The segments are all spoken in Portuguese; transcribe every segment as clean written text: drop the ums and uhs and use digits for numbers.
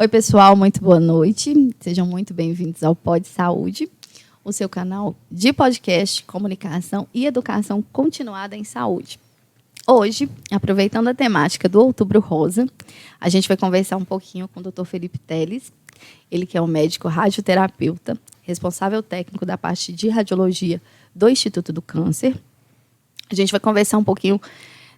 Oi, pessoal, muito boa noite. Sejam muito bem-vindos ao Pod Saúde, o seu canal de podcast, comunicação e educação continuada em saúde. Hoje, aproveitando a temática do Outubro Rosa, a gente vai conversar um pouquinho com o Dr. Felipe Teles, ele que é um médico radioterapeuta, responsável técnico da parte de radiologia do Instituto do Câncer. A gente vai conversar um pouquinho,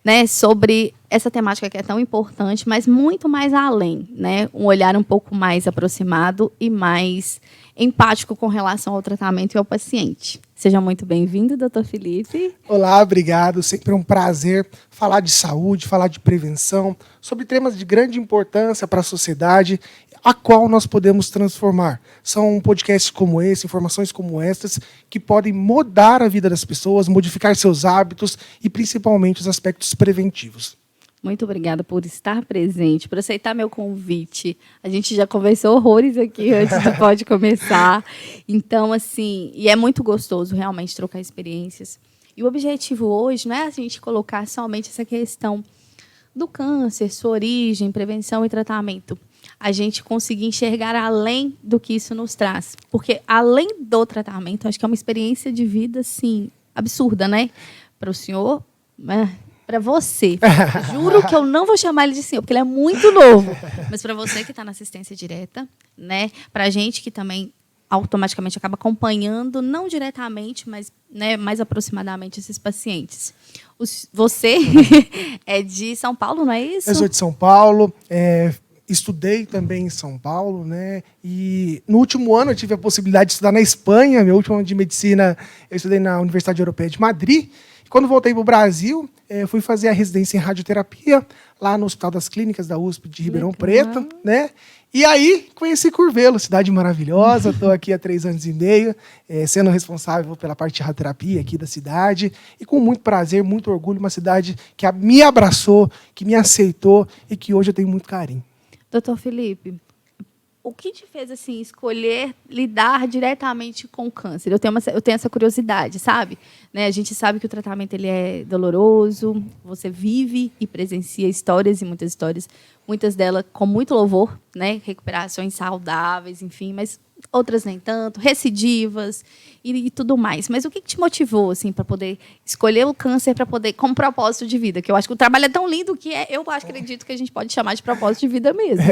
né, sobre essa temática que é tão importante, mas muito mais além, né? Um olhar um pouco mais aproximado e mais empático com relação ao tratamento e ao paciente. Seja muito bem-vindo, doutor Felipe. Olá, obrigado. Sempre um prazer falar de saúde, falar de prevenção, sobre temas de grande importância para a sociedade, a qual nós podemos transformar. São podcasts como esse, informações como estas, que podem mudar a vida das pessoas, modificar seus hábitos e, principalmente, os aspectos preventivos. Muito obrigada por estar presente, por aceitar meu convite. A gente já conversou horrores aqui antes do Pode Começar. Então, assim, e é muito gostoso realmente trocar experiências. E o objetivo hoje não é a gente colocar somente essa questão do câncer, sua origem, prevenção e tratamento. A gente conseguir enxergar além do que isso nos traz. Porque, além do tratamento, acho que é uma experiência de vida, assim, absurda, né? Para o senhor, né? Para você. Juro que eu não vou chamar ele de senhor, porque ele é muito novo. Mas para você que está na assistência direta, né? Para a gente que também automaticamente acaba acompanhando, não diretamente, mas, né, mais aproximadamente esses pacientes. Você é de São Paulo, não é isso? Eu sou de São Paulo, estudei também em São Paulo, né? E no último ano eu tive a possibilidade de estudar na Espanha. Meu último ano de medicina eu estudei na Universidade Europeia de Madrid. E quando voltei para o Brasil, fui fazer a residência em radioterapia lá no Hospital das Clínicas da USP de Ribeirão Preto, né? E aí conheci Curvelo, cidade maravilhosa. Estou aqui há 3 anos e meio, sendo responsável pela parte de radioterapia aqui da cidade. E com muito prazer, muito orgulho, uma cidade que me abraçou, que me aceitou e que hoje eu tenho muito carinho. Doutor Felipe, o que te fez assim escolher lidar diretamente com o câncer? Eu tenho essa curiosidade, sabe? Né? A gente sabe que o tratamento ele é doloroso, você vive e presencia histórias e muitas delas com muito louvor, né? Recuperações saudáveis, enfim, mas outras nem tanto, recidivas e tudo mais. Mas o que te motivou assim para poder escolher o câncer para poder como propósito de vida? Que eu acho que o trabalho é tão lindo que eu acredito que a gente pode chamar de propósito de vida mesmo.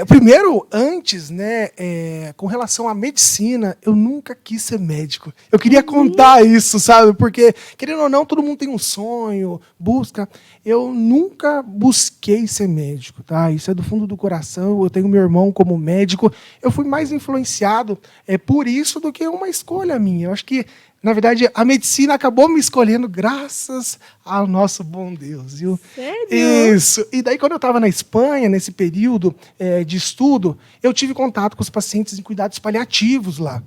Primeiro, antes, né, com relação à medicina, eu nunca quis ser médico. Eu queria contar isso, sabe? Porque, querendo ou não, todo mundo tem um sonho, busca. Eu nunca busquei ser médico, tá? Isso é do fundo do coração. Eu tenho meu irmão como médico. Eu fui mais influenciado por isso do que uma escolha minha. Eu acho que, na verdade, a medicina acabou me escolhendo graças ao nosso bom Deus, viu? Sério? Isso. E daí, quando eu estava na Espanha, nesse período de estudo, eu tive contato com os pacientes em cuidados paliativos lá.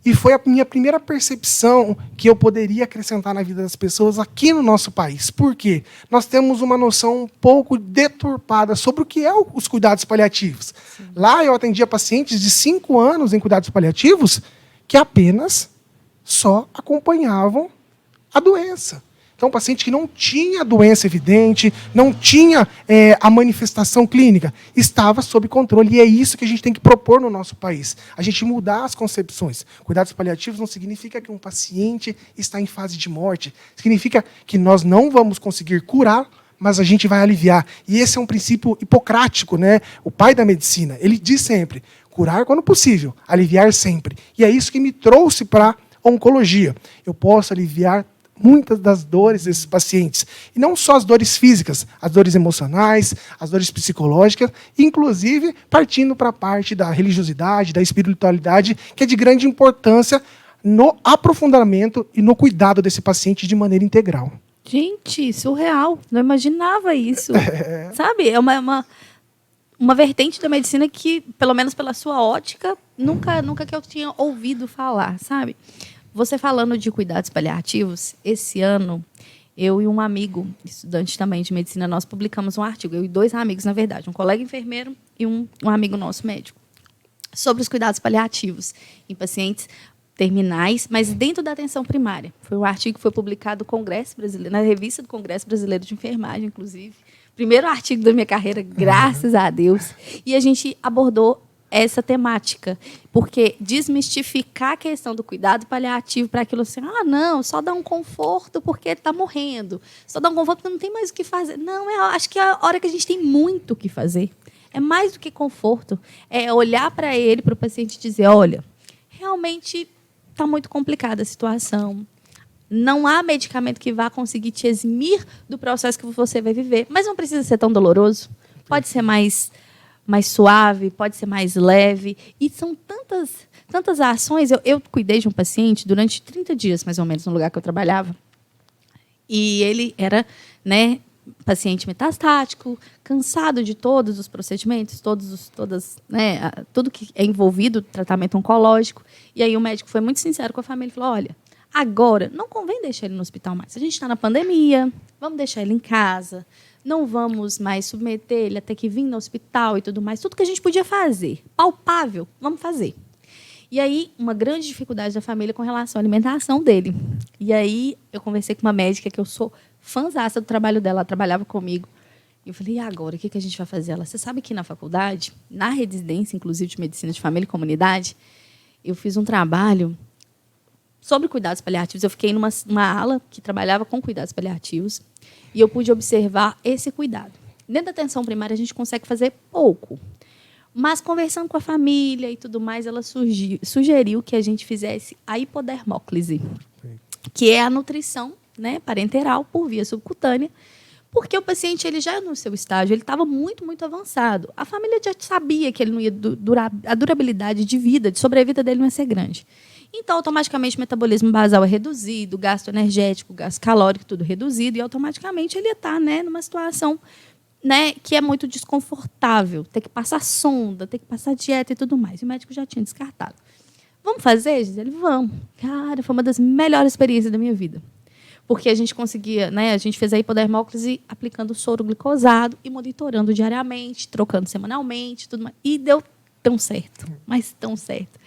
E foi a minha primeira percepção que eu poderia acrescentar na vida das pessoas aqui no nosso país. Por quê? Nós temos uma noção um pouco deturpada sobre o que é os cuidados paliativos. Sim. Lá eu atendia pacientes de 5 anos em cuidados paliativos que apenas só acompanhavam a doença. Então, um paciente que não tinha doença evidente, não tinha a manifestação clínica, estava sob controle. E é isso que a gente tem que propor no nosso país. A gente mudar as concepções. Cuidados paliativos não significa que um paciente está em fase de morte. Significa que nós não vamos conseguir curar, mas a gente vai aliviar. E esse é um princípio hipocrático, né? O pai da medicina. Ele diz sempre, curar quando possível, aliviar sempre. E é isso que me trouxe para a oncologia. Eu posso aliviar muitas das dores desses pacientes. E não só as dores físicas, as dores emocionais, as dores psicológicas, inclusive partindo para a parte da religiosidade, da espiritualidade, que é de grande importância no aprofundamento e no cuidado desse paciente de maneira integral. Gente, surreal. Não imaginava isso. Sabe? É uma vertente da medicina que, pelo menos pela sua ótica, nunca que eu tinha ouvido falar, sabe? Você falando de cuidados paliativos, esse ano, eu e um amigo, estudante também de medicina, nós publicamos um artigo, eu e 2 amigos, na verdade, um colega enfermeiro e um amigo nosso médico, sobre os cuidados paliativos em pacientes terminais, mas dentro da atenção primária. Foi um artigo que foi publicado no Congresso Brasileiro, na revista do Congresso Brasileiro de Enfermagem, inclusive. primeiro artigo da minha carreira, graças a Deus. E a gente abordou essa temática, porque desmistificar a questão do cuidado paliativo para aquilo assim, não, só dá um conforto porque ele está morrendo, só dá um conforto porque não tem mais o que fazer. Não, acho que é a hora que a gente tem muito o que fazer. É mais do que conforto, é olhar para ele, para o paciente e dizer, olha, realmente está muito complicada a situação, não há medicamento que vá conseguir te eximir do processo que você vai viver, mas não precisa ser tão doloroso, pode ser mais suave, pode ser mais leve. E são tantas ações. Eu cuidei de um paciente durante 30 dias, mais ou menos, no lugar que eu trabalhava. E ele era, paciente metastático, cansado de todos os procedimentos, tudo que é envolvido, tratamento oncológico. E aí o médico foi muito sincero com a família e falou, olha, agora não convém deixar ele no hospital mais. A gente está na pandemia, vamos deixar ele em casa. Não vamos mais submeter ele a ter que vir no hospital e tudo mais. Tudo que a gente podia fazer, palpável, vamos fazer. E aí, uma grande dificuldade da família com relação à alimentação dele. E aí, eu conversei com uma médica que eu sou fãzaça do trabalho dela, ela trabalhava comigo. E eu falei, e agora, o que a gente vai fazer? Ela, você sabe que na faculdade, na residência, inclusive de Medicina de Família e Comunidade, eu fiz um trabalho sobre cuidados paliativos. Eu fiquei numa ala que trabalhava com cuidados paliativos. E eu pude observar esse cuidado. Dentro da atenção primária, a gente consegue fazer pouco. Mas, conversando com a família e tudo mais, ela sugeriu que a gente fizesse a hipodermóclise, que é a nutrição parenteral por via subcutânea, porque o paciente ele já no seu estágio, ele estava muito, muito avançado. A família já sabia que ele não ia durar, a durabilidade de vida, de sobrevida dele não ia ser grande. Então, automaticamente, o metabolismo basal é reduzido, o gasto energético, o gasto calórico, tudo reduzido, e automaticamente ele está numa situação que é muito desconfortável, ter que passar sonda, ter que passar dieta e tudo mais. E o médico já tinha descartado. Vamos fazer, Gisele? Vamos. Cara, foi uma das melhores experiências da minha vida. Porque a gente conseguia, a gente fez a hipodermóclise aplicando soro glicosado e monitorando diariamente, trocando semanalmente, tudo mais. E deu tão certo, mas tão certo,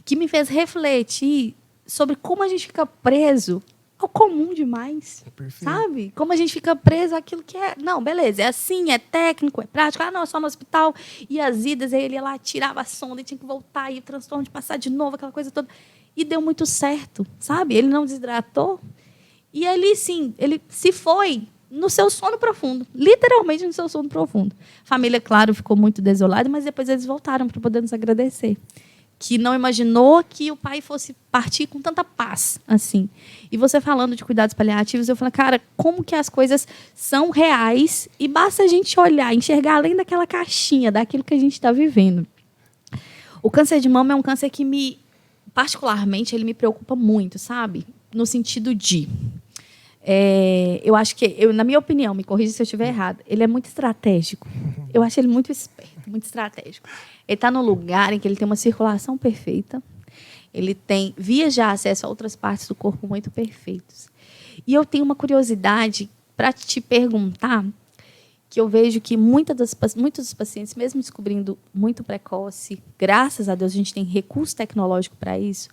que me fez refletir sobre como a gente fica preso ao comum demais, sabe? Como a gente fica preso àquilo que é... Não, beleza, é assim, é técnico, é prático. Não, é só no hospital. E as idas, aí ele ia lá, tirava a sonda e tinha que voltar, e o transtorno de passar de novo, aquela coisa toda. E deu muito certo, sabe? Ele não desidratou. E ali, sim, ele se foi no seu sono profundo, literalmente no seu sono profundo. A família, claro, ficou muito desolada, mas depois eles voltaram para poder nos agradecer. Que não imaginou que o pai fosse partir com tanta paz, assim. E você falando de cuidados paliativos, eu falo, cara, como que as coisas são reais e basta a gente olhar, enxergar além daquela caixinha, daquilo que a gente está vivendo. O câncer de mama é um câncer que particularmente, ele me preocupa muito, sabe? No sentido de... eu acho que, na minha opinião, me corrija se eu estiver errado, ele é muito estratégico. Eu acho ele muito esperto, muito estratégico. Ele está num lugar em que ele tem uma circulação perfeita, ele tem vias de acesso a outras partes do corpo muito perfeitos. E eu tenho uma curiosidade para te perguntar, que eu vejo que muitos dos pacientes, mesmo descobrindo muito precoce, graças a Deus a gente tem recurso tecnológico para isso,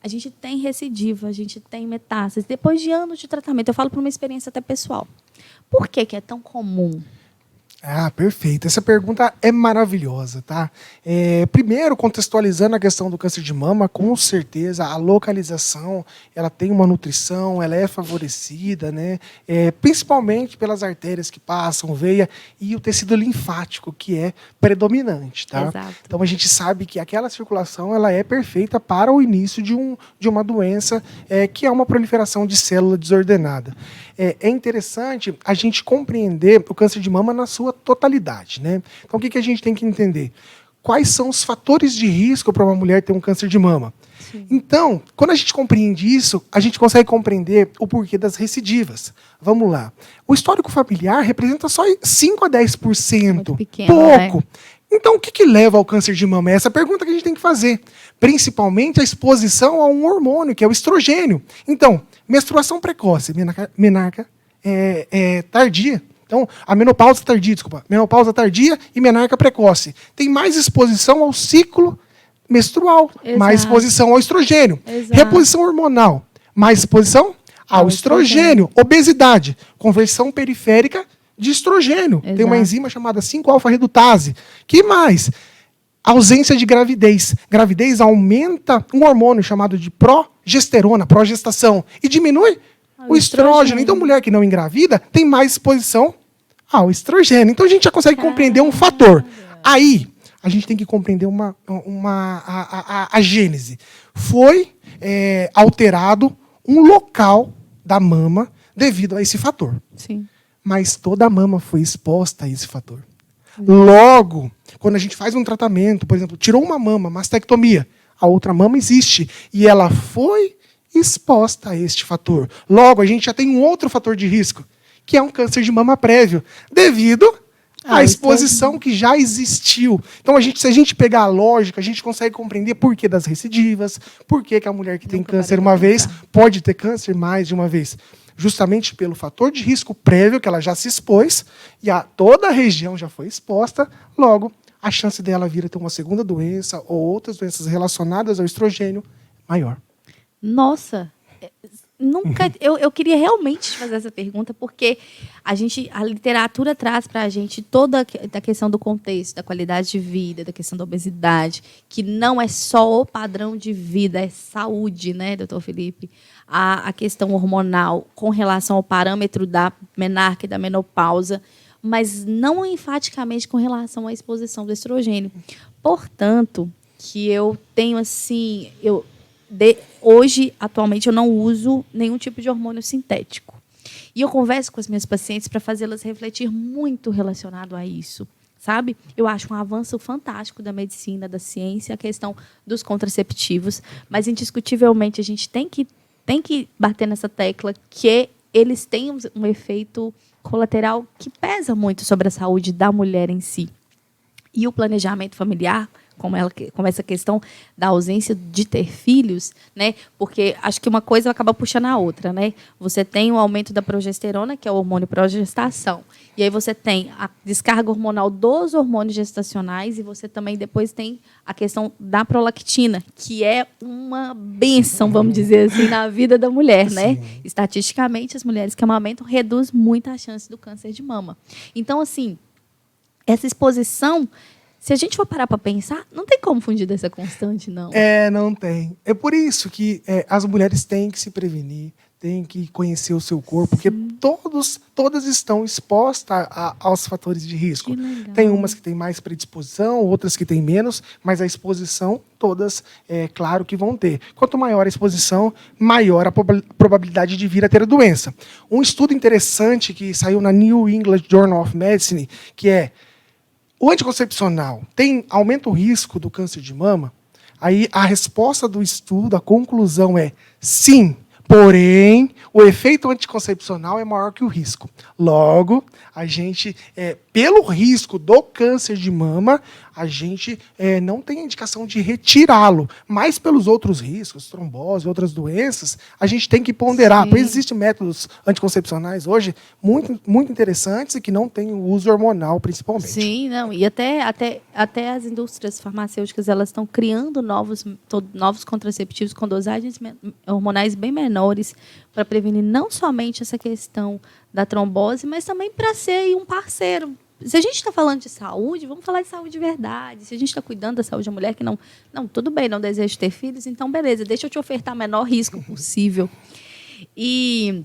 a gente tem recidiva, a gente tem metástase. Depois de anos de tratamento, eu falo por uma experiência até pessoal. Por que é tão comum? Perfeito. Essa pergunta é maravilhosa, tá? Primeiro, contextualizando a questão do câncer de mama, com certeza a localização, ela tem uma nutrição, ela é favorecida, né? Principalmente pelas artérias que passam, veia e o tecido linfático, que é predominante, tá? Exato. Então a gente sabe que aquela circulação ela é perfeita para o início de uma doença que é uma proliferação de célula desordenada. É interessante a gente compreender o câncer de mama na sua totalidade, né? Então, o que a gente tem que entender? Quais são os fatores de risco para uma mulher ter um câncer de mama? Sim. Então, quando a gente compreende isso, a gente consegue compreender o porquê das recidivas. Vamos lá. O histórico familiar representa só 5 a 10%. Muito pequeno, pouco. Né? Então, o que leva ao câncer de mama? Essa é a pergunta que a gente tem que fazer. Principalmente a exposição a um hormônio, que é o estrogênio. Então, menstruação precoce, menarca tardia. Então, a menopausa tardia e menarca precoce. Tem mais exposição ao ciclo menstrual, Exato. Mais exposição ao estrogênio. Exato. Reposição hormonal, mais exposição ao estrogênio. Obesidade, conversão periférica de estrogênio. Exato. Tem uma enzima chamada 5-alfa-redutase. Que mais? Ausência de gravidez. Gravidez aumenta um hormônio chamado de progesterona, progestação, e diminui o estrogênio. Então, mulher que não engravida tem mais exposição ao estrogênio. Então, a gente já consegue compreender um fator. Aí, a gente tem que compreender a gênese. Foi alterado um local da mama devido a esse fator. Sim. Mas toda a mama foi exposta a esse fator. Logo, quando a gente faz um tratamento, por exemplo, tirou uma mama, mastectomia, a outra mama existe e ela foi exposta a este fator. Logo, a gente já tem um outro fator de risco, que é um câncer de mama prévio, devido à exposição que já existiu. Então, se a gente pegar a lógica, a gente consegue compreender por que das recidivas, por que a mulher que tem câncer uma vez pode ter câncer mais de uma vez. Justamente pelo fator de risco prévio, que ela já se expôs, e toda a região já foi exposta, logo, a chance dela vir a ter uma segunda doença ou outras doenças relacionadas ao estrogênio maior. Nossa, nunca. Eu queria realmente te fazer essa pergunta, porque a literatura traz para a gente toda a questão do contexto, da qualidade de vida, da questão da obesidade, que não é só o padrão de vida, é saúde, né, doutor Felipe? A questão hormonal com relação ao parâmetro da menarca e da menopausa, mas não enfaticamente com relação à exposição do estrogênio. Portanto, que eu tenho assim, hoje, atualmente, eu não uso nenhum tipo de hormônio sintético. E eu converso com as minhas pacientes para fazê-las refletir muito relacionado a isso, sabe? Eu acho um avanço fantástico da medicina, da ciência, a questão dos contraceptivos, mas, indiscutivelmente, a gente tem que bater nessa tecla que eles têm um efeito colateral que pesa muito sobre a saúde da mulher em si. E o planejamento familiar, como essa questão da ausência de ter filhos, né? Porque acho que uma coisa acaba puxando a outra, né? Você tem o aumento da progesterona, que é o hormônio progestação, e aí você tem a descarga hormonal dos hormônios gestacionais, e você também depois tem a questão da prolactina, que é uma bênção, vamos dizer assim, na vida da mulher, né? Estatisticamente, as mulheres que amamentam reduz muito a chance do câncer de mama. Então, assim, essa exposição, se a gente for parar para pensar, não tem como fugir dessa constante, não. Não tem. É por isso que as mulheres têm que se prevenir, têm que conhecer o seu corpo, porque todas estão expostas aos fatores de risco. Tem umas que têm mais predisposição, outras que têm menos, mas a exposição, todas, claro que vão ter. Quanto maior a exposição, maior a probabilidade de vir a ter a doença. Um estudo interessante que saiu na New England Journal of Medicine, que é o anticoncepcional aumenta o risco do câncer de mama? Aí a resposta do estudo, a conclusão é sim, porém, o efeito anticoncepcional é maior que o risco. Logo, a gente, pelo risco do câncer de mama, a gente não tem indicação de retirá-lo. Mas pelos outros riscos, trombose, outras doenças, a gente tem que ponderar. Pois existem métodos anticoncepcionais hoje muito, muito interessantes e que não têm o uso hormonal, principalmente. Sim, não. E até as indústrias farmacêuticas, elas estão criando novos contraceptivos com dosagens hormonais bem menores para prevenir não somente essa questão da trombose, mas também para ser um parceiro. Se a gente está falando de saúde, vamos falar de saúde de verdade. Se a gente está cuidando da saúde da mulher que não, tudo bem, não deseja ter filhos, então beleza, deixa eu te ofertar o menor risco possível. E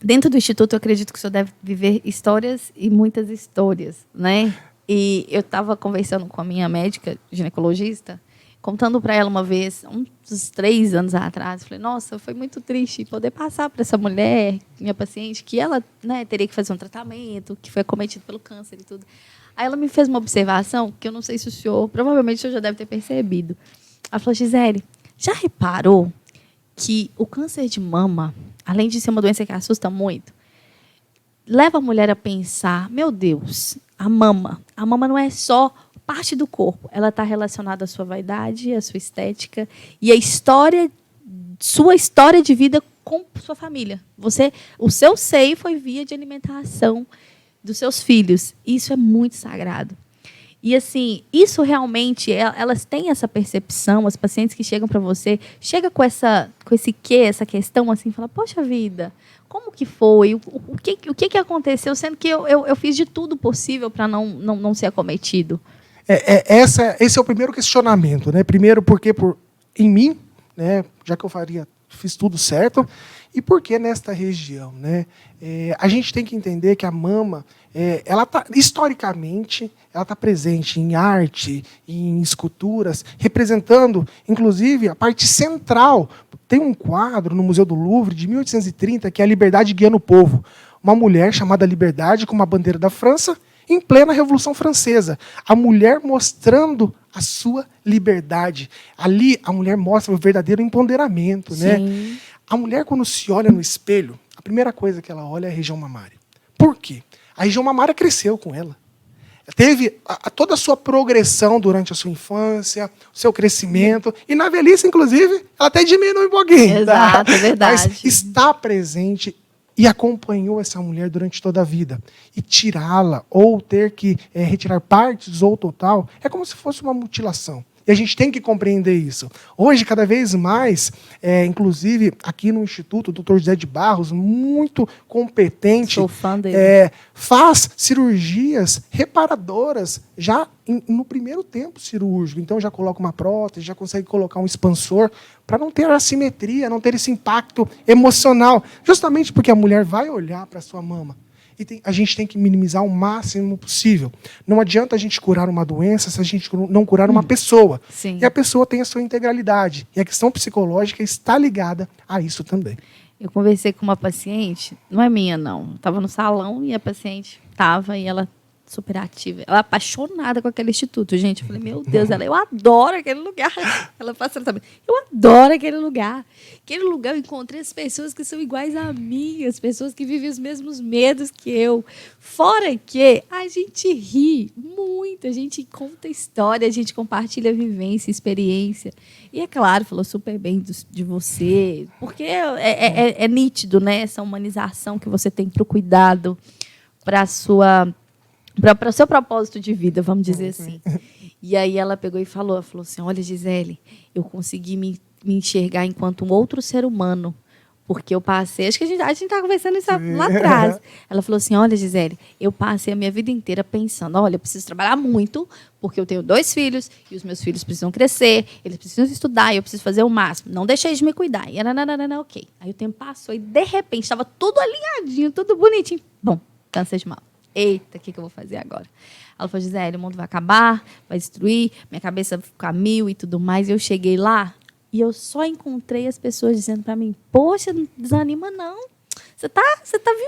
dentro do Instituto, eu acredito que o senhor deve viver histórias e muitas histórias, né? E eu estava conversando com a minha médica ginecologista, contando para ela uma vez, uns 3 anos atrás, falei, nossa, foi muito triste poder passar para essa mulher, minha paciente, que ela, né, teria que fazer um tratamento, que foi acometido pelo câncer e tudo. Aí ela me fez uma observação, que eu não sei se o senhor, provavelmente o senhor já deve ter percebido. Ela falou, Gisele, já reparou que o câncer de mama, além de ser uma doença que assusta muito, leva a mulher a pensar, meu Deus, a mama não é só parte do corpo, ela está relacionada à sua vaidade, à sua estética e à sua história de vida com sua família. O seu seio foi via de alimentação dos seus filhos. Isso é muito sagrado. E, assim, isso realmente, elas têm essa percepção, as pacientes que chegam para você, chega com esse quê, essa questão, assim, fala, poxa vida, como que foi? O que aconteceu, sendo que eu fiz de tudo possível para não ser acometido? Esse é o primeiro questionamento, né? Primeiro, porque em mim, né? Já que fiz tudo certo, e por que nesta região, né? A gente tem que entender que a mama, historicamente, ela está presente em arte, em esculturas, representando, inclusive, a parte central. Tem um quadro no Museu do Louvre, de 1830, que é a Liberdade Guiando o Povo. Uma mulher chamada Liberdade, com uma bandeira da França, em plena Revolução Francesa. A mulher mostrando a sua liberdade. Ali, a mulher mostra o verdadeiro empoderamento. Né? A mulher, quando se olha no espelho, a primeira coisa que ela olha é a região mamária. Por quê? A região mamária cresceu com ela. Teve toda a sua progressão durante a sua infância, o seu crescimento, e na velhice, inclusive, ela até diminui um pouquinho. Exato, tá? É verdade. Mas está presente e acompanhou essa mulher durante toda a vida. E tirá-la, ou ter que retirar partes ou total, é como se fosse uma mutilação. E a gente tem que compreender isso. Hoje, cada vez mais, inclusive aqui no Instituto, o Dr. José de Barros, muito competente, sou fã dele. Faz cirurgias reparadoras já no primeiro tempo cirúrgico. Então já coloca uma prótese, já consegue colocar um expansor, para não ter assimetria, não ter esse impacto emocional. Justamente porque a mulher vai olhar para a sua mama. E a gente tem que minimizar o máximo possível. Não adianta a gente curar uma doença se a gente não curar uma pessoa. Sim. E a pessoa tem a sua integralidade. E a questão psicológica está ligada a isso também. Eu conversei com uma paciente, não é minha, não. Estava no salão e a paciente estava e ela super ativa. Ela é apaixonada com aquele instituto, gente. Eu falei, meu Deus, eu adoro aquele lugar. Ela passa também. Eu adoro aquele lugar. Aquele lugar eu encontrei as pessoas que são iguais a mim, as pessoas que vivem os mesmos medos que eu. Fora que a gente ri muito, a gente conta história, a gente compartilha vivência, experiência. E é claro, falou super bem de você, porque é nítido, né? Essa humanização que você tem para o cuidado, para o seu propósito de vida, vamos dizer assim. E aí ela pegou e falou assim, olha, Gisele, eu consegui me enxergar enquanto um outro ser humano, porque eu passei, acho que a gente estava conversando isso lá atrás. Ela falou assim, olha, Gisele, eu passei a minha vida inteira pensando, olha, eu preciso trabalhar muito, porque eu tenho 2 filhos, e os meus filhos precisam crescer, eles precisam estudar, e eu preciso fazer o máximo. Não deixei de me cuidar. E ok. Aí o tempo passou, e de repente, estava tudo alinhadinho, tudo bonitinho. Bom, câncer de mama. Eita, o que eu vou fazer agora? Ela falou, Gisele, o mundo vai acabar, vai destruir, minha cabeça vai ficar 1000 e tudo mais. E eu cheguei lá e eu só encontrei as pessoas dizendo para mim, poxa, não desanima não. Você tá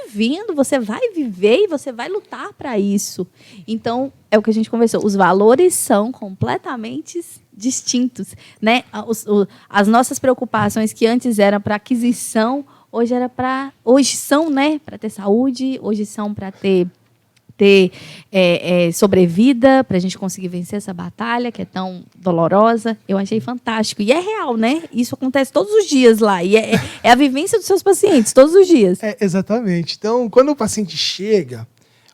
vivendo, você vai viver e você vai lutar para isso. Então, é o que a gente conversou. Os valores são completamente distintos. Né? As nossas preocupações que antes eram para aquisição, hoje são, né, para ter saúde, hoje são para ter sobrevida, para a gente conseguir vencer essa batalha que é tão dolorosa. Eu achei fantástico. E é real, né? Isso acontece todos os dias lá. E é a vivência dos seus pacientes, todos os dias. Exatamente. Então, quando o paciente chega,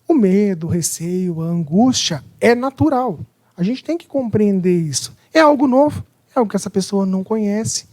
o medo, o receio, a angústia é natural. A gente tem que compreender isso. É algo novo, é algo que essa pessoa não conhece.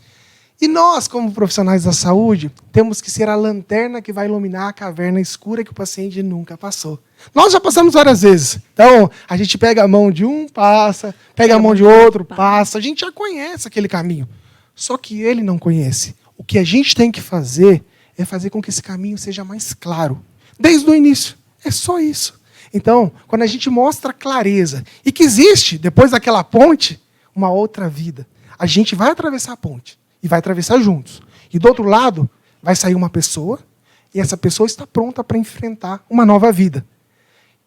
E nós, como profissionais da saúde, temos que ser a lanterna que vai iluminar a caverna escura que o paciente nunca passou. Nós já passamos várias vezes. Então, a gente pega a mão de um, passa, pega a mão de outro, passa. A gente já conhece aquele caminho. Só que ele não conhece. O que a gente tem que fazer é fazer com que esse caminho seja mais claro. Desde o início. É só isso. Então, quando a gente mostra clareza e que existe, depois daquela ponte, uma outra vida, a gente vai atravessar a ponte. E vai atravessar juntos. E do outro lado, vai sair uma pessoa, e essa pessoa está pronta para enfrentar uma nova vida.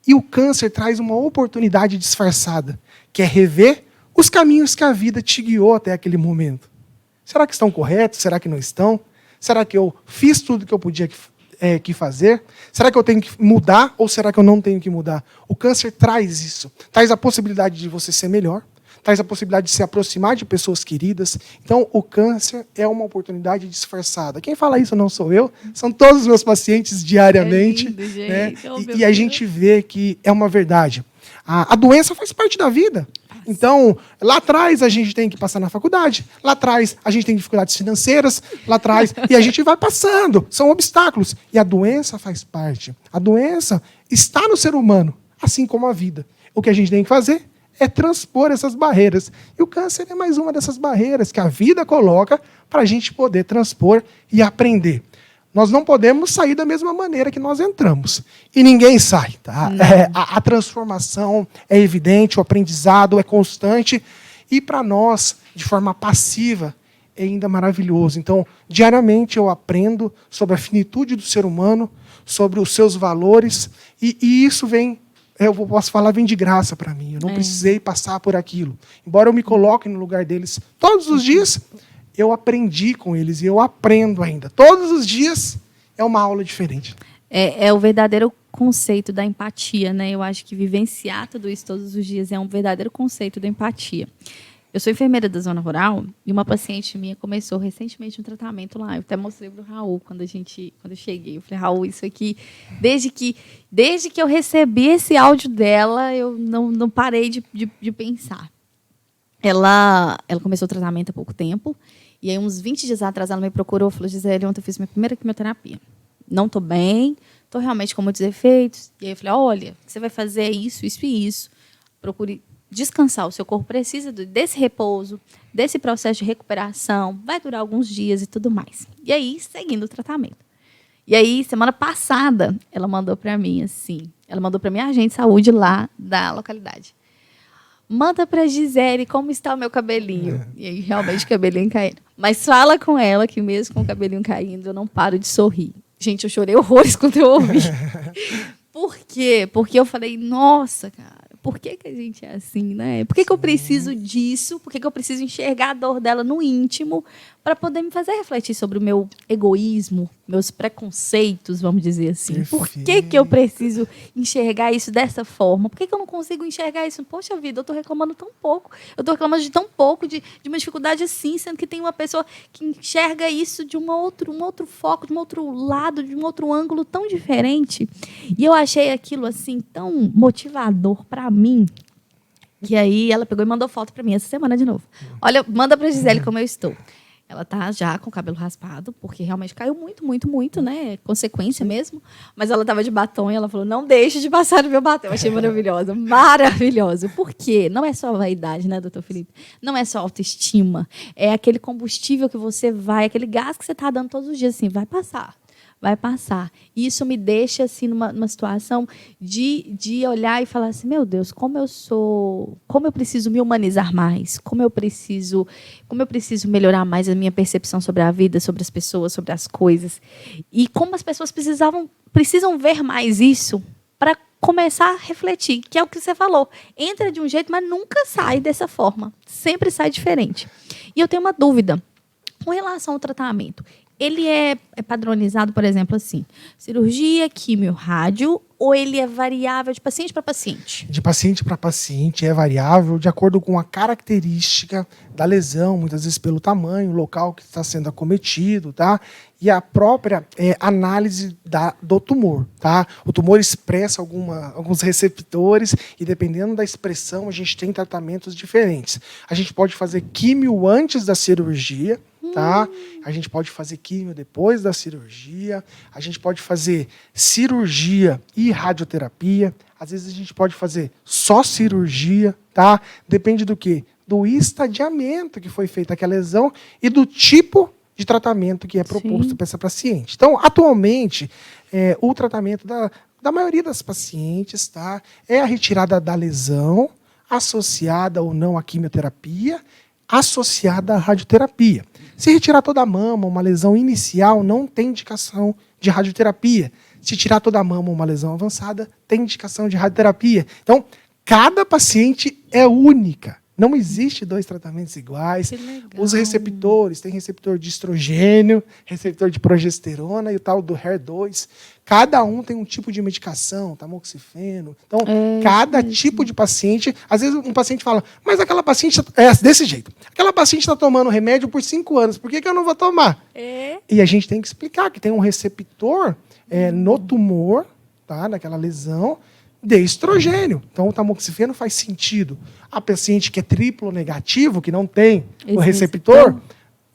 E o câncer traz uma oportunidade disfarçada, que é rever os caminhos que a vida te guiou até aquele momento. Será que estão corretos? Será que não estão? Será que eu fiz tudo que eu podia que fazer? Será que eu tenho que mudar ou será que eu não tenho que mudar? O câncer traz isso. Traz a possibilidade de você ser melhor, traz a possibilidade de se aproximar de pessoas queridas. Então, o câncer é uma oportunidade disfarçada. Quem fala isso não sou eu, são todos os meus pacientes diariamente. É lindo, gente. Né? Oh, E a gente vê que é uma verdade. A doença faz parte da vida. Então, lá atrás a gente tem que passar na faculdade, lá atrás a gente tem dificuldades financeiras, lá atrás, e a gente vai passando, são obstáculos. E a doença faz parte. A doença está no ser humano, assim como a vida. O que a gente tem que fazer é transpor essas barreiras. E o câncer é mais uma dessas barreiras que a vida coloca para a gente poder transpor e aprender. Nós não podemos sair da mesma maneira que nós entramos. E ninguém sai. Tá? A transformação é evidente, o aprendizado é constante. E para nós, de forma passiva, é ainda maravilhoso. Então, diariamente eu aprendo sobre a finitude do ser humano, sobre os seus valores. E isso vem, eu posso falar, vem de graça para mim. Eu não precisei passar por aquilo. Embora eu me coloque no lugar deles todos os dias, eu aprendi com eles e eu aprendo ainda. Todos os dias é uma aula diferente. É o verdadeiro conceito da empatia, né? Eu acho que vivenciar tudo isso todos os dias é um verdadeiro conceito da empatia. Eu sou enfermeira da zona rural e uma paciente minha começou recentemente um tratamento lá. Eu até mostrei para o Raul quando eu cheguei. Eu falei, Raul, isso aqui, desde que eu recebi esse áudio dela, eu não parei de pensar. Ela começou o tratamento há pouco tempo. E aí, uns 20 dias atrás, ela me procurou e falou, Gisele, ontem eu fiz minha primeira quimioterapia. Não estou bem, estou realmente com muitos efeitos. E aí eu falei, olha, o que você vai fazer é isso, isso e isso. Procure descansar. O seu corpo precisa desse repouso, desse processo de recuperação. Vai durar alguns dias e tudo mais. E aí, seguindo o tratamento. E aí, semana passada, ela mandou para mim, assim, ela mandou para minha agente de saúde lá da localidade. Manda pra Gisele como está o meu cabelinho. E aí, realmente, o cabelinho caindo. Mas fala com ela que mesmo com o cabelinho caindo, eu não paro de sorrir. Gente, eu chorei horrores quando eu ouvi. Por quê? Porque eu falei, nossa, cara, por que a gente é assim, né? Por que eu preciso disso? Por que eu preciso enxergar a dor dela no íntimo para poder me fazer refletir sobre o meu egoísmo, meus preconceitos, vamos dizer assim. Perfeito. Por que eu preciso enxergar isso dessa forma? Por que eu não consigo enxergar isso? Poxa vida, eu estou reclamando tão pouco. Eu estou reclamando de tão pouco, de uma dificuldade assim, sendo que tem uma pessoa que enxerga isso de um outro foco, de um outro lado, de um outro ângulo tão diferente. E eu achei aquilo assim tão motivador para mim. E aí ela pegou e mandou foto para mim essa semana de novo. Olha, manda para a Gisele como eu estou. Ela tá já com o cabelo raspado, porque realmente caiu muito, né? Consequência mesmo. Mas ela tava de batom e ela falou, não deixe de passar o meu batom. Eu achei maravilhosa, maravilhosa. Por quê? Não é só vaidade, né, doutor Felipe? Não é só autoestima. É aquele combustível que você vai, aquele gás que você tá dando todos os dias, assim, vai passar. Vai passar. E isso me deixa assim numa situação de olhar e falar assim, meu Deus, como eu preciso me humanizar mais, como eu preciso melhorar mais a minha percepção sobre a vida, sobre as pessoas, sobre as coisas. E como as pessoas precisam ver mais isso para começar a refletir, que é o que você falou. Entra de um jeito, mas nunca sai dessa forma. Sempre sai diferente. E eu tenho uma dúvida com relação ao tratamento. Ele é padronizado, por exemplo, assim, cirurgia, químio, rádio, ou ele é variável de paciente para paciente? De paciente para paciente é variável de acordo com a característica da lesão, muitas vezes pelo tamanho, o local que está sendo acometido, tá? E a própria análise do tumor, tá? O tumor expressa alguns receptores e dependendo da expressão a gente tem tratamentos diferentes. A gente pode fazer químio antes da cirurgia, tá? A gente pode fazer químio depois da cirurgia, a gente pode fazer cirurgia e radioterapia, às vezes a gente pode fazer só cirurgia, tá? Depende do quê? Do estadiamento que foi feita aquela lesão e do tipo de tratamento que é proposto para essa paciente. Então, atualmente, o tratamento da maioria das pacientes, tá? É a retirada da lesão, associada ou não à quimioterapia, associada à radioterapia. Se retirar toda a mama, uma lesão inicial, não tem indicação de radioterapia. Se tirar toda a mama, uma lesão avançada, tem indicação de radioterapia. Então, cada paciente é única. Não existe 2 tratamentos iguais. Que legal. Os receptores, tem receptor de estrogênio, receptor de progesterona e o tal do HER2. Cada um tem um tipo de medicação, tamoxifeno. Então, cada tipo de paciente... Às vezes um paciente fala, mas aquela paciente é desse jeito. Aquela paciente está tomando remédio por 5 anos, por que eu não vou tomar? E a gente tem que explicar que tem um receptor no tumor, tá, naquela lesão, de estrogênio. Então, o tamoxifeno faz sentido. A paciente que é triplo negativo, que não tem o receptor,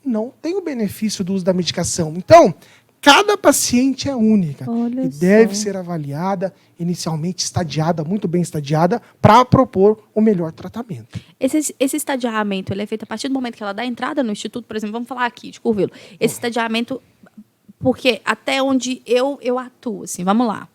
não tem o benefício do uso da medicação. Então, cada paciente é única. Olha e deve ser avaliada, inicialmente estadiada, muito bem estadiada, para propor o melhor tratamento. Esse estadiamento, ele é feito a partir do momento que ela dá entrada no instituto, por exemplo, vamos falar aqui de Curvelo. Esse estadiamento, porque até onde eu atuo, assim, vamos lá.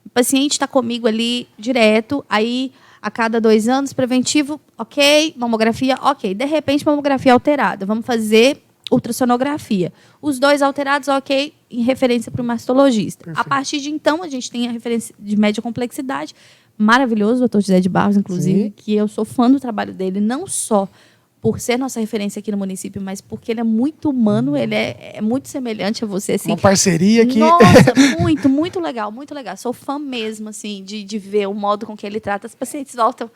O paciente está comigo ali direto, aí a cada 2 anos, preventivo, ok, mamografia, ok. De repente, mamografia alterada, vamos fazer ultrassonografia. Os 2 alterados, ok, em referência para o mastologista. Perfeito. A partir de então, a gente tem a referência de média complexidade, maravilhoso, doutor José de Barros, inclusive, Sim. que eu sou fã do trabalho dele, não só por ser nossa referência aqui no município, mas porque ele é muito humano, ele é muito semelhante a você, assim. Uma parceria que... Nossa, muito, muito legal, muito legal. Sou fã mesmo, assim, de ver o modo com que ele trata. As pacientes voltam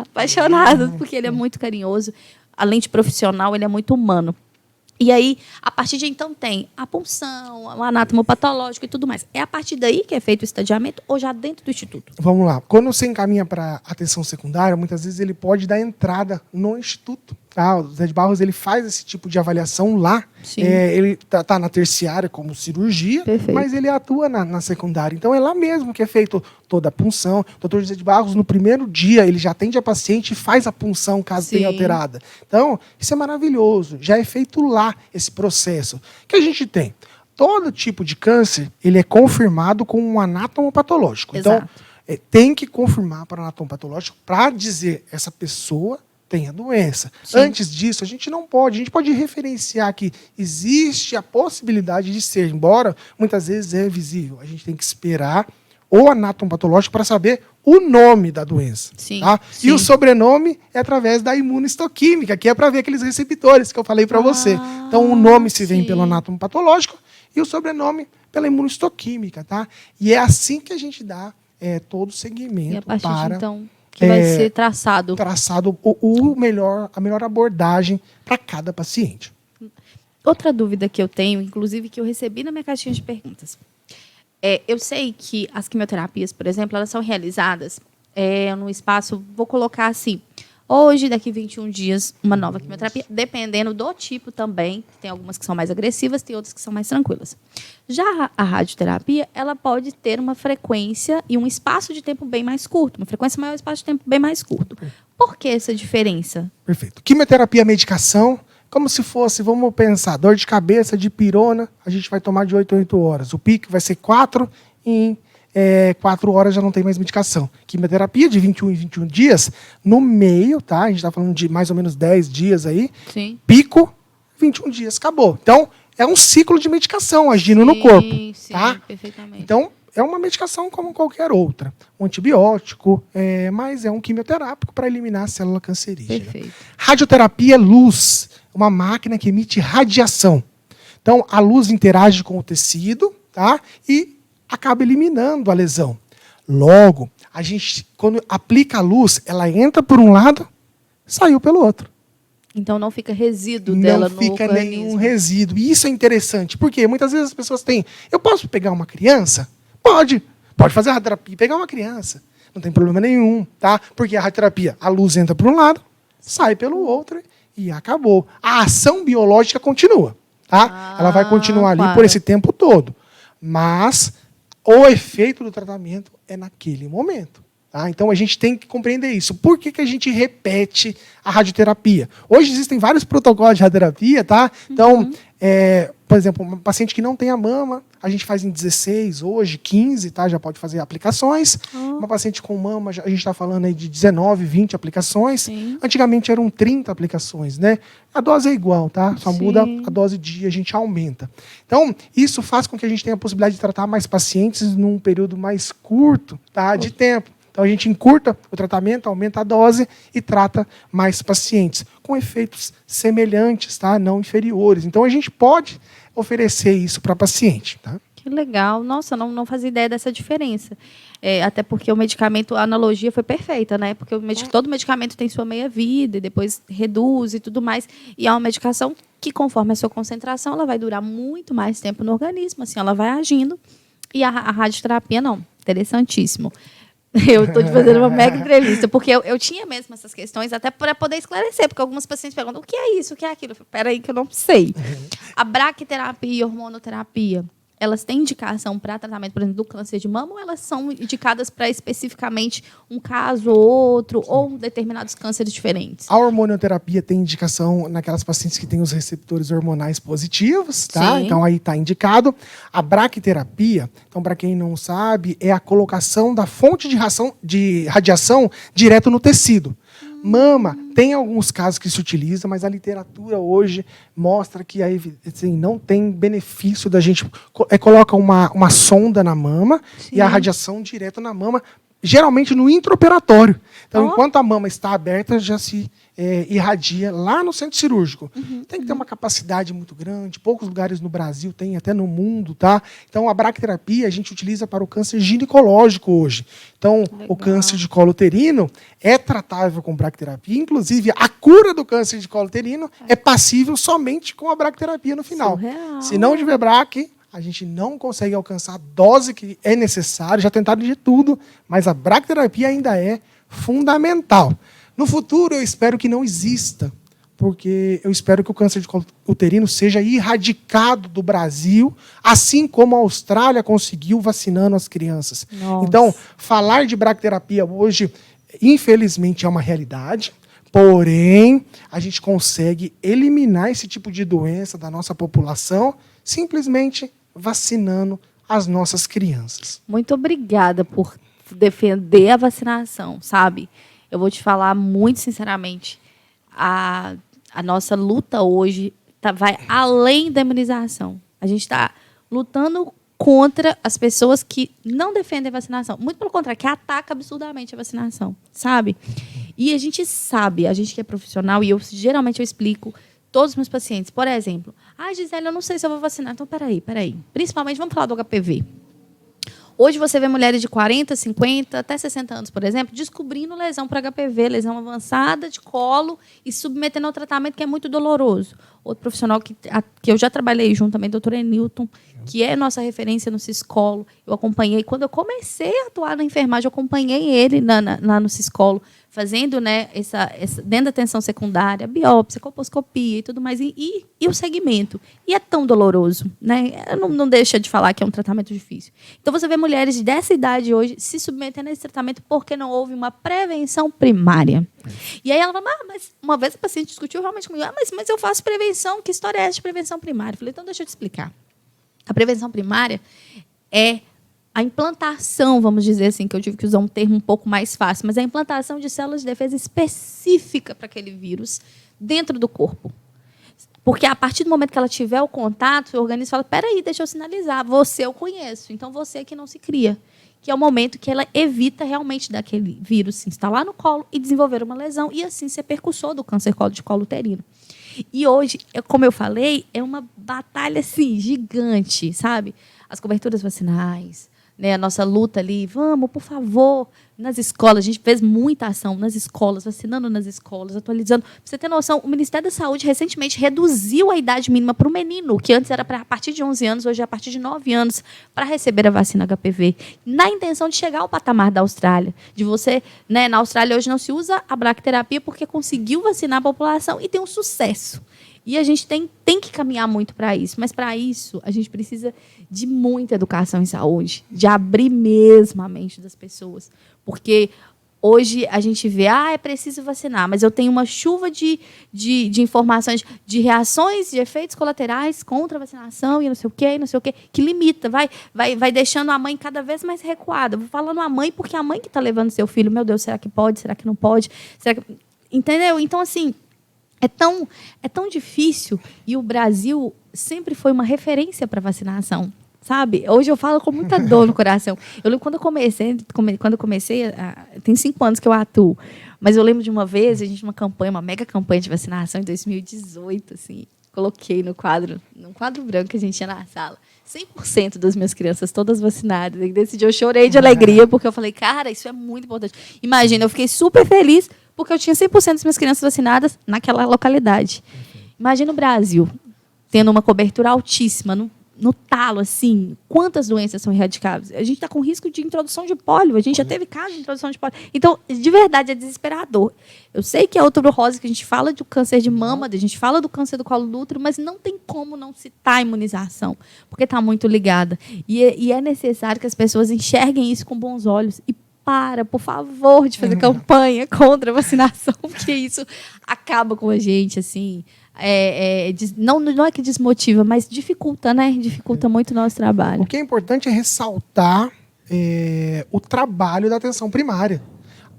apaixonadas, porque ele é muito carinhoso. Além de profissional, ele é muito humano. E aí, a partir de então, tem a punção, o anatomopatológico e tudo mais. É a partir daí que é feito o estadiamento ou já dentro do instituto? Vamos lá. Quando você encaminha para atenção secundária, muitas vezes ele pode dar entrada no instituto. Tá? O Zé de Barros ele faz esse tipo de avaliação lá. Sim. Ele tá na terciária como cirurgia, Perfeito. mas ele atua na secundária. Então é lá mesmo que é feito toda a punção. O doutor José de Barros, no primeiro dia, ele já atende a paciente e faz a punção caso Sim. tenha alterada. Então, isso é maravilhoso. Já é feito lá esse processo. O que a gente tem? Todo tipo de câncer, ele é confirmado com um anatomopatológico. Exato. Então, tem que confirmar para o anatomopatológico para dizer essa pessoa tem a doença. Sim. Antes disso, a gente pode referenciar que existe a possibilidade de ser, embora muitas vezes é visível. A gente tem que esperar o anatomopatológico para saber o nome da doença. Sim, Tá? sim. E o sobrenome é através da imunohistoquímica, que é para ver aqueles receptores que eu falei para você. Então, o nome se vem sim. pelo anatomopatológico e o sobrenome pela imunohistoquímica. Tá? E é assim que a gente dá todo o segmento E a partir para de então, que vai ser traçado. a melhor abordagem para cada paciente. Outra dúvida que eu tenho, inclusive que eu recebi na minha caixinha de perguntas. Eu sei que as quimioterapias, por exemplo, elas são realizadas no espaço, vou colocar assim, hoje, daqui 21 dias, uma nova quimioterapia, dependendo do tipo também. Tem algumas que são mais agressivas, tem outras que são mais tranquilas. Já a radioterapia, ela pode ter uma frequência e um espaço de tempo bem mais curto. Uma frequência maior, um espaço de tempo bem mais curto. Por que essa diferença? Perfeito. Quimioterapia, medicação, como se fosse, vamos pensar, dor de cabeça, de pirona, a gente vai tomar de 8 a 8 horas. O pico vai ser 4 em 4 horas já não tem mais medicação. Quimioterapia de 21 em 21 dias, no meio, tá? A gente está falando de mais ou menos 10 dias aí. Sim. Pico, 21 dias, acabou. Então, é um ciclo de medicação agindo no corpo. Sim, Tá? perfeitamente. Então, é uma medicação como qualquer outra. Um antibiótico, mas é um quimioterápico para eliminar a célula cancerígena. Perfeito. Radioterapia luz, uma máquina que emite radiação. Então, a luz interage com o tecido, tá? E acaba eliminando a lesão. Logo, a gente, quando aplica a luz, ela entra por um lado, saiu pelo outro. Então não fica resíduo dela Não no fica organismo. nenhum resíduo. E isso é interessante, porque muitas vezes as pessoas têm... Eu posso pegar uma criança? Pode. Pode fazer a radioterapia e pegar uma criança. Não tem problema nenhum, tá? Porque a radioterapia, a luz entra por um lado, sai pelo outro e acabou. A ação biológica continua, tá? Ela vai continuar ali claro. por esse tempo todo. Mas o efeito do tratamento é naquele momento. Tá? Então, a gente tem que compreender isso. Por que a gente repete a radioterapia? Hoje existem vários protocolos de radioterapia. Tá? Então, por exemplo, um paciente que não tem a mama, a gente faz em 16, hoje 15, tá? Já pode fazer aplicações. Uma paciente com mama, a gente está falando aí de 19, 20 aplicações. Sim. Antigamente eram 30 aplicações. Né? A dose é igual, tá? Só Sim. muda a dose dia, a gente aumenta. Então, isso faz com que a gente tenha a possibilidade de tratar mais pacientes num período mais curto, tá? De tempo. Então a gente encurta o tratamento, aumenta a dose e trata mais pacientes, com efeitos semelhantes, tá? Não inferiores. Então a gente pode oferecer isso para paciente. Tá? Que legal. Nossa, não fazia ideia dessa diferença. Até porque o medicamento, a analogia foi perfeita, né? Porque todo medicamento tem sua meia-vida e depois reduz e tudo mais. E é uma medicação que, conforme a sua concentração, ela vai durar muito mais tempo no organismo. Assim, ela vai agindo. E a radioterapia, não. Interessantíssimo. Eu estou te fazendo uma mega entrevista, porque eu tinha mesmo essas questões, até para poder esclarecer, porque algumas pacientes perguntam, o que é isso, o que é aquilo? Eu falei, peraí que eu não sei. A braquiterapia e hormonoterapia, elas têm indicação para tratamento, por exemplo, do câncer de mama, ou elas são indicadas para especificamente um caso ou outro, ou determinados cânceres diferentes? A hormonioterapia tem indicação naquelas pacientes que têm os receptores hormonais positivos, tá? Sim. Então aí está indicado. A braquiterapia, então para quem não sabe, é a colocação da fonte de radiação direto no tecido. Mama, tem alguns casos que se utiliza, mas a literatura hoje mostra que aí, assim, não tem benefício da gente... coloca uma sonda na mama. Sim. E a radiação direto na mama, geralmente no intraoperatório. Então, enquanto a mama está aberta, já se irradia lá no centro cirúrgico. Tem que ter uma capacidade muito grande, poucos lugares no Brasil tem, até no mundo, tá? Então, a braquiterapia a gente utiliza para o câncer ginecológico hoje. Então, legal. O câncer de colo uterino é tratável com braquiterapia, inclusive a cura do câncer de colo uterino é passível somente com a braquiterapia no final. Surreal. Se não tiver braque, a gente não consegue alcançar a dose que é necessária, já tentaram de tudo, mas a braquiterapia ainda é fundamental. No futuro, eu espero que não exista, porque eu espero que o câncer de colo uterino seja erradicado do Brasil, assim como a Austrália conseguiu vacinando as crianças. Nossa. Então, falar de braquiterapia hoje, infelizmente, é uma realidade, porém, a gente consegue eliminar esse tipo de doença da nossa população simplesmente vacinando as nossas crianças. Muito obrigada por defender a vacinação, sabe? Eu vou te falar muito sinceramente, a nossa luta hoje vai além da imunização. A gente está lutando contra as pessoas que não defendem a vacinação. Muito pelo contrário, que atacam absurdamente a vacinação, sabe? E a gente sabe, a gente que é profissional, e geralmente eu explico todos os meus pacientes. Por exemplo, Gisele, eu não sei se eu vou vacinar. Então, peraí. Principalmente, vamos falar do HPV. Hoje você vê mulheres de 40, 50, até 60 anos, por exemplo, descobrindo lesão para HPV, lesão avançada de colo e submetendo ao tratamento que é muito doloroso. Outro profissional que eu já trabalhei junto também, doutor Enilton, que é nossa referência no Ciscolo. Eu acompanhei, quando eu comecei a atuar na enfermagem, eu acompanhei ele lá no Ciscolo, fazendo, né, dentro da atenção secundária, biópsia, colposcopia e tudo mais, e o segmento. E é tão doloroso, né? Não deixa de falar que é um tratamento difícil. Então, você vê mulheres dessa idade hoje se submetendo a esse tratamento porque não houve uma prevenção primária. E aí ela fala, mas uma vez a paciente discutiu realmente comigo, mas eu faço prevenção, que história é essa de prevenção primária? Eu falei, então deixa eu te explicar. A prevenção primária é a implantação, vamos dizer assim, que eu tive que usar um termo um pouco mais fácil, mas é a implantação de células de defesa específica para aquele vírus dentro do corpo. Porque a partir do momento que ela tiver o contato, o organismo fala, peraí, deixa eu sinalizar, você eu conheço, então você é que não se cria. Que é o momento que ela evita realmente daquele vírus se instalar no colo e desenvolver uma lesão e assim ser percussor do câncer de colo uterino. E hoje, como eu falei, é uma batalha assim, gigante, sabe? As coberturas vacinais, né? A nossa luta ali, vamos, por favor, nas escolas. A gente fez muita ação nas escolas, vacinando nas escolas, atualizando. Pra você ter noção, o Ministério da Saúde recentemente reduziu a idade mínima para o menino, que antes era a partir de 11 anos, hoje é a partir de 9 anos, para receber a vacina HPV, na intenção de chegar ao patamar da Austrália. De você, né, na Austrália hoje não se usa a braquiterapia porque conseguiu vacinar a população e tem um sucesso. E a gente tem que caminhar muito para isso. Mas, para isso, a gente precisa de muita educação em saúde, de abrir mesmo a mente das pessoas. Porque hoje a gente vê, é preciso vacinar, mas eu tenho uma chuva de informações, de reações, de efeitos colaterais contra a vacinação e não sei o quê, que limita, vai deixando a mãe cada vez mais recuada. Vou falando a mãe porque é a mãe que está levando seu filho. Meu Deus, será que pode? Será que não pode? Entendeu? Então, assim, é tão difícil, e o Brasil sempre foi uma referência para vacinação. sabe? Hoje eu falo com muita dor no coração. Eu lembro quando eu comecei, tem 5 anos que eu atuo, mas eu lembro de uma vez, a gente uma campanha, uma mega campanha de vacinação em 2018, assim, coloquei num quadro branco que a gente tinha na sala, 100% das minhas crianças todas vacinadas. E desse dia eu chorei de alegria, porque eu falei, cara, isso é muito importante. Imagina, eu fiquei super feliz, porque eu tinha 100% das minhas crianças vacinadas naquela localidade. Imagina o Brasil tendo uma cobertura altíssima, no talo, assim, quantas doenças são erradicáveis? A gente está com risco de introdução de pólio, a gente já teve caso de introdução de pólio. Então, de verdade, é desesperador. Eu sei que é Outubro Rosa, que a gente fala do câncer de mama, a gente fala do câncer do colo do útero, mas não tem como não citar a imunização, porque está muito ligada. E é necessário que as pessoas enxerguem isso com bons olhos e por favor, de fazer campanha contra a vacinação, porque isso acaba com a gente, assim. Não é que desmotiva, mas dificulta, né? Dificulta muito o nosso trabalho. O que é importante é ressaltar o trabalho da atenção primária.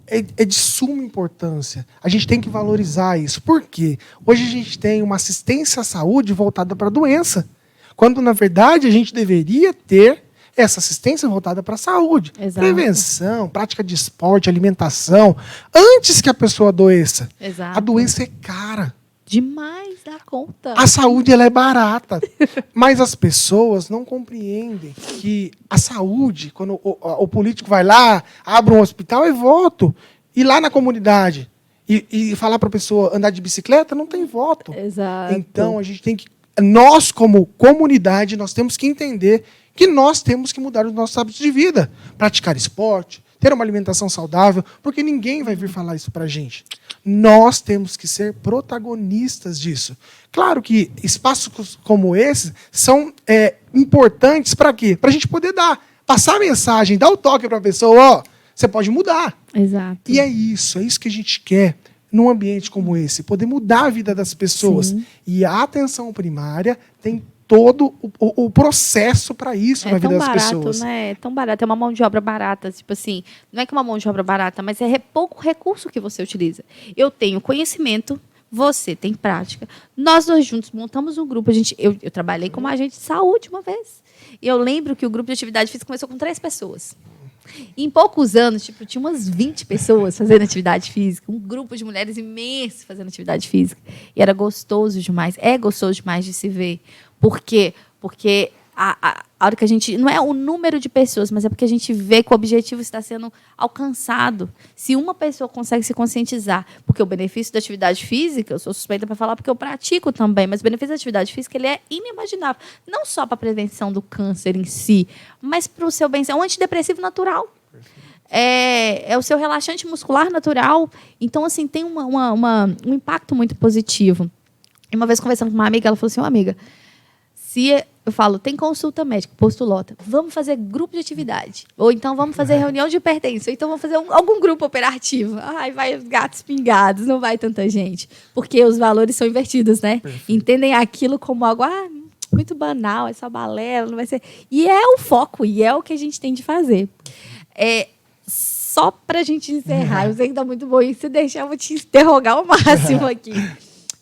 É de suma importância. A gente tem que valorizar isso. Por quê? Hoje a gente tem uma assistência à saúde voltada para a doença, quando, na verdade, a gente deveria ter essa assistência voltada para a saúde. Exato. Prevenção, prática de esporte, alimentação, antes que a pessoa adoeça. Exato. A doença é cara. Demais da conta. A saúde ela é barata, mas as pessoas não compreendem que a saúde, quando o político vai lá, abre um hospital, é voto. E lá na comunidade, e falar para a pessoa andar de bicicleta, não tem voto. Exato. Então, a gente tem que... Nós, como comunidade, nós temos que entender que nós temos que mudar os nossos hábitos de vida. Praticar esporte, ter uma alimentação saudável, porque ninguém vai vir falar isso para a gente. Nós temos que ser protagonistas disso. Claro que espaços como esses são importantes para quê? Para a gente poder passar a mensagem, dar o toque para a pessoa, você pode mudar. Exato. E é isso que a gente quer num ambiente como esse, poder mudar a vida das pessoas. Sim. E a atenção primária tem todo o processo para isso na vida das pessoas. Né? É tão barato, é uma mão de obra barata. Tipo assim, não é que é uma mão de obra barata, mas é pouco recurso que você utiliza. Eu tenho conhecimento, você tem prática. Nós dois juntos montamos um grupo. Eu trabalhei como agente de saúde uma vez. E eu lembro que o grupo de atividade física começou com 3 pessoas. E em poucos anos, tinha umas 20 pessoas fazendo atividade física, um grupo de mulheres imenso fazendo atividade física. E era gostoso demais, é gostoso demais de se ver. Por quê? Porque a hora que a gente... Não é o número de pessoas, mas é porque a gente vê que o objetivo está sendo alcançado. Se uma pessoa consegue se conscientizar, porque o benefício da atividade física, eu sou suspeita para falar porque eu pratico também, mas o benefício da atividade física ele é inimaginável. Não só para a prevenção do câncer em si, mas para o seu bem-estar. É um antidepressivo natural. É o seu relaxante muscular natural. Então, assim, tem um impacto muito positivo. E uma vez conversando com uma amiga, ela falou assim, amiga, se eu falo, tem consulta médica, posto lota, vamos fazer grupo de atividade. Ou então vamos fazer reunião de hipertensão. Ou então vamos fazer algum grupo operativo. Ai, vai os gatos pingados, não vai tanta gente. Porque os valores são invertidos, né? Perfeito. Entendem aquilo como algo muito banal, é só balela, não vai ser... E é o foco, e é o que a gente tem de fazer. Só para a gente encerrar, eu sei que está muito bom, e se deixar, eu vou te interrogar ao máximo aqui.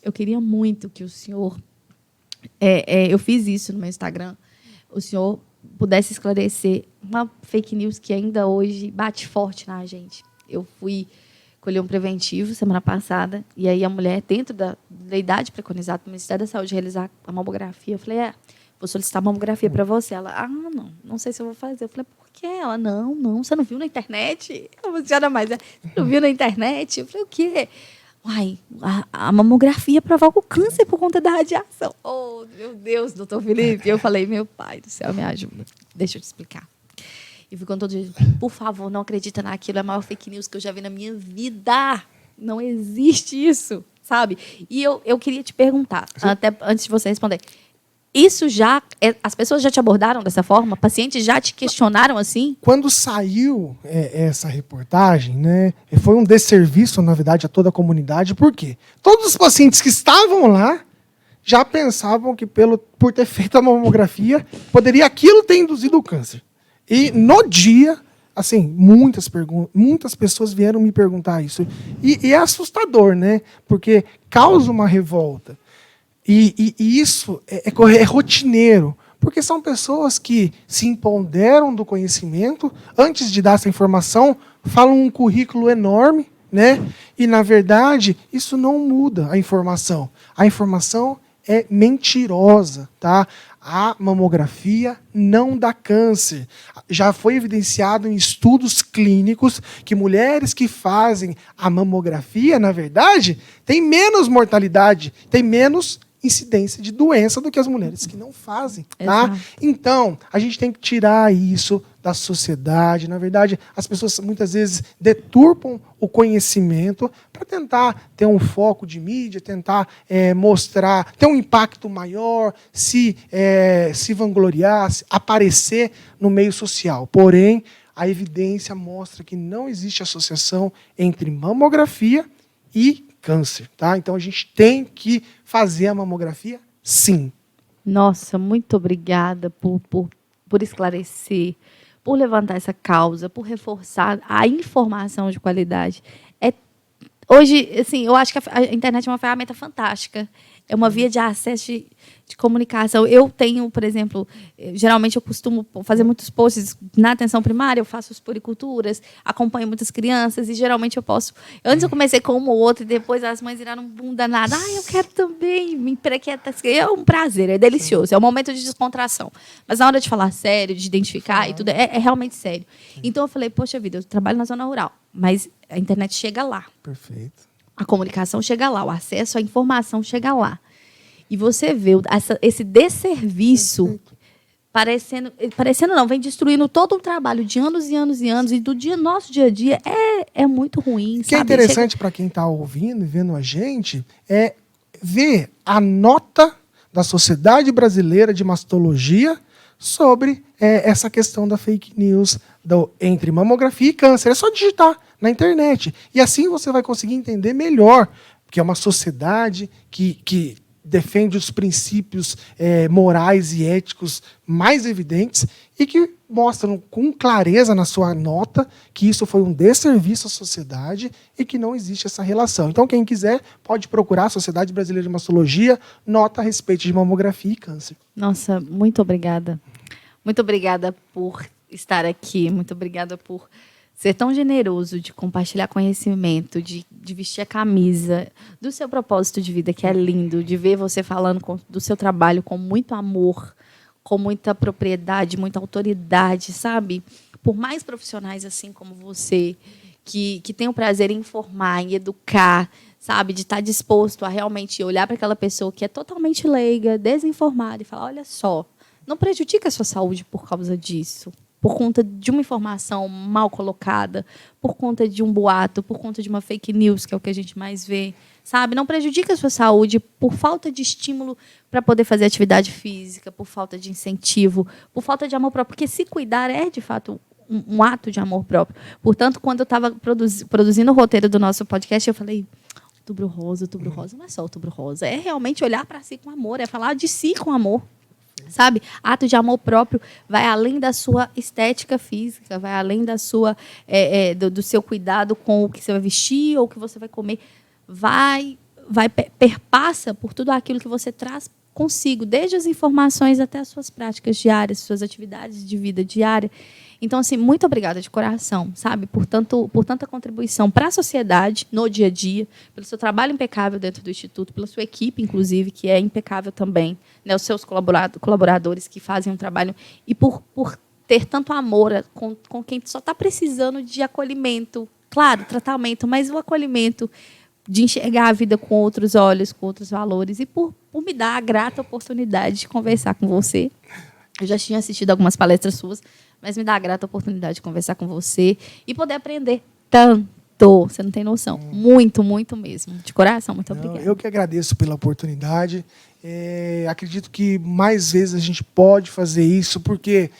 Eu queria muito que o senhor... eu fiz isso no meu Instagram, o senhor pudesse esclarecer uma fake news que ainda hoje bate forte na gente. Eu fui colher um preventivo semana passada, e aí a mulher, dentro da idade preconizada pelo Ministério da Saúde, realizar a mamografia, eu falei, vou solicitar a mamografia para você. Ela, não sei se eu vou fazer. Eu falei, por quê? Ela, não, você não viu na internet? Eu vou dizer mais, você não viu na internet? Eu falei, o quê? Uai, a mamografia provoca o câncer por conta da radiação. Oh, meu Deus, doutor Felipe. Eu falei, meu pai do céu, me ajuda. Deixa eu te explicar. E ficou todo dia, por favor, não acredita naquilo, é a maior fake news que eu já vi na minha vida. Não existe isso, sabe? E eu queria te perguntar, até antes de você responder, isso as pessoas já te abordaram dessa forma? Pacientes já te questionaram assim? Quando saiu essa reportagem, né, foi um desserviço, na verdade, a toda a comunidade. Por quê? Todos os pacientes que estavam lá já pensavam que, por ter feito a mamografia, poderia aquilo ter induzido o câncer. E no dia, assim, muitas pessoas vieram me perguntar isso. E é assustador, né? Porque causa uma revolta. E isso é rotineiro. Porque são pessoas que se empoderam do conhecimento, antes de dar essa informação, falam um currículo enorme, né? E, na verdade, isso não muda a informação. A informação é mentirosa, tá? A mamografia não dá câncer. Já foi evidenciado em estudos clínicos que mulheres que fazem a mamografia, na verdade, têm menos mortalidade, têm menos incidência de doença do que as mulheres que não fazem, tá? Exato. Então, a gente tem que tirar isso da sociedade. Na verdade, as pessoas muitas vezes deturpam o conhecimento para tentar ter um foco de mídia, tentar mostrar, ter um impacto maior, se vangloriar, aparecer no meio social. Porém, a evidência mostra que não existe associação entre mamografia e câncer, tá? Então a gente tem que fazer a mamografia, sim. Nossa, muito obrigada por esclarecer, por levantar essa causa, por reforçar a informação de qualidade. Hoje, assim, eu acho que a internet é uma ferramenta fantástica. É uma via de acesso de comunicação. Eu tenho, por exemplo, geralmente eu costumo fazer muitos posts na atenção primária, eu faço as puericulturas, acompanho muitas crianças e geralmente eu posso... Antes eu comecei com uma ou outra e depois as mães viraram bunda nada. Eu quero também, me emprequeta. É um prazer, é delicioso, é um momento de descontração. Mas na hora de falar sério, de identificar e tudo, é realmente sério. Então eu falei, poxa vida, eu trabalho na zona rural, mas a internet chega lá. Perfeito. A comunicação chega lá, o acesso à informação chega lá. E você vê esse desserviço parecendo não, vem destruindo todo um trabalho de anos e anos e anos, e do nosso dia a dia é muito ruim. O que é interessante para quem está ouvindo e vendo a gente é ver a nota da Sociedade Brasileira de Mastologia sobre essa questão da fake news entre mamografia e câncer. É só digitar na internet. E assim você vai conseguir entender melhor, porque é uma sociedade que defende os princípios morais e éticos mais evidentes e que mostram com clareza na sua nota que isso foi um desserviço à sociedade e que não existe essa relação. Então, quem quiser pode procurar a Sociedade Brasileira de Mastologia, nota a respeito de mamografia e câncer. Nossa, muito obrigada. Muito obrigada por estar aqui, muito obrigada por ser tão generoso de compartilhar conhecimento, de vestir a camisa do seu propósito de vida, que é lindo, de ver você falando do seu trabalho com muito amor, com muita propriedade, muita autoridade, sabe? Por mais profissionais assim como você, que tem o prazer em informar, em educar, sabe? De estar disposto a realmente olhar para aquela pessoa que é totalmente leiga, desinformada, e falar, olha só, não prejudica a sua saúde por causa disso, por conta de uma informação mal colocada, por conta de um boato, por conta de uma fake news, que é o que a gente mais vê, sabe? Não prejudica a sua saúde por falta de estímulo para poder fazer atividade física, por falta de incentivo, por falta de amor próprio, porque se cuidar é, de fato, um ato de amor próprio. Portanto, quando eu estava produzindo o roteiro do nosso podcast, eu falei, Outubro Rosa não é só Outubro Rosa, é realmente olhar para si com amor, é falar de si com amor. Sabe? Ato de amor próprio vai além da sua estética física, vai além da sua, do seu cuidado com o que você vai vestir ou o que você vai comer. Perpassa por tudo aquilo que você traz consigo, desde as informações até as suas práticas diárias, suas atividades de vida diária. Então, assim, muito obrigada de coração, sabe? Por tanta contribuição para a sociedade, no dia a dia, pelo seu trabalho impecável dentro do Instituto, pela sua equipe, inclusive, que é impecável também, né? Os seus colaboradores que fazem um trabalho, e por ter tanto amor com quem só está precisando de acolhimento, claro, tratamento, mas o acolhimento de enxergar a vida com outros olhos, com outros valores, e por me dar a grata oportunidade de conversar com você. Eu já tinha assistido algumas palestras suas, mas me dá a grata oportunidade de conversar com você e poder aprender tanto. Você não tem noção. Muito, muito mesmo. De coração, muito obrigada. Eu que agradeço pela oportunidade. Acredito que mais vezes a gente pode fazer isso, porque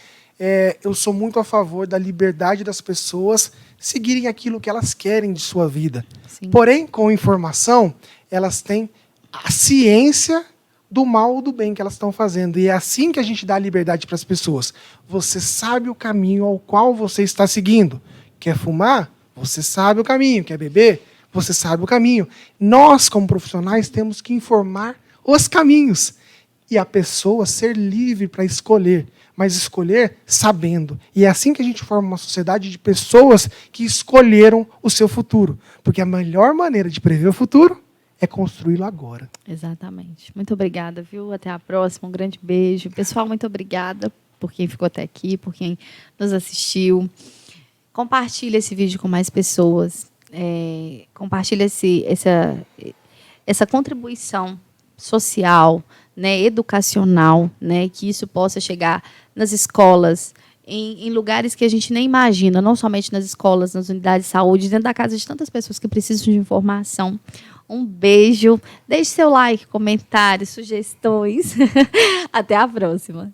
eu sou muito a favor da liberdade das pessoas seguirem aquilo que elas querem de sua vida. Sim. Porém, com informação, elas têm a ciência do mal ou do bem que elas estão fazendo. E é assim que a gente dá liberdade para as pessoas. Você sabe o caminho ao qual você está seguindo. Quer fumar? Você sabe o caminho. Quer beber? Você sabe o caminho. Nós, como profissionais, temos que informar os caminhos. e a pessoa ser livre para escolher, mas escolher sabendo. E é assim que a gente forma uma sociedade de pessoas que escolheram o seu futuro. Porque a melhor maneira de prever o futuro é construí-lo agora. Exatamente. Muito obrigada, viu? Até a próxima. Um grande beijo. Pessoal, muito obrigada por quem ficou até aqui, por quem nos assistiu. Compartilhe esse vídeo com mais pessoas. Compartilhe essa contribuição social, né, educacional, né, que isso possa chegar nas escolas, em lugares que a gente nem imagina, não somente nas escolas, nas unidades de saúde, dentro da casa de tantas pessoas que precisam de informação. Um beijo, deixe seu like, comentários, sugestões. Até a próxima.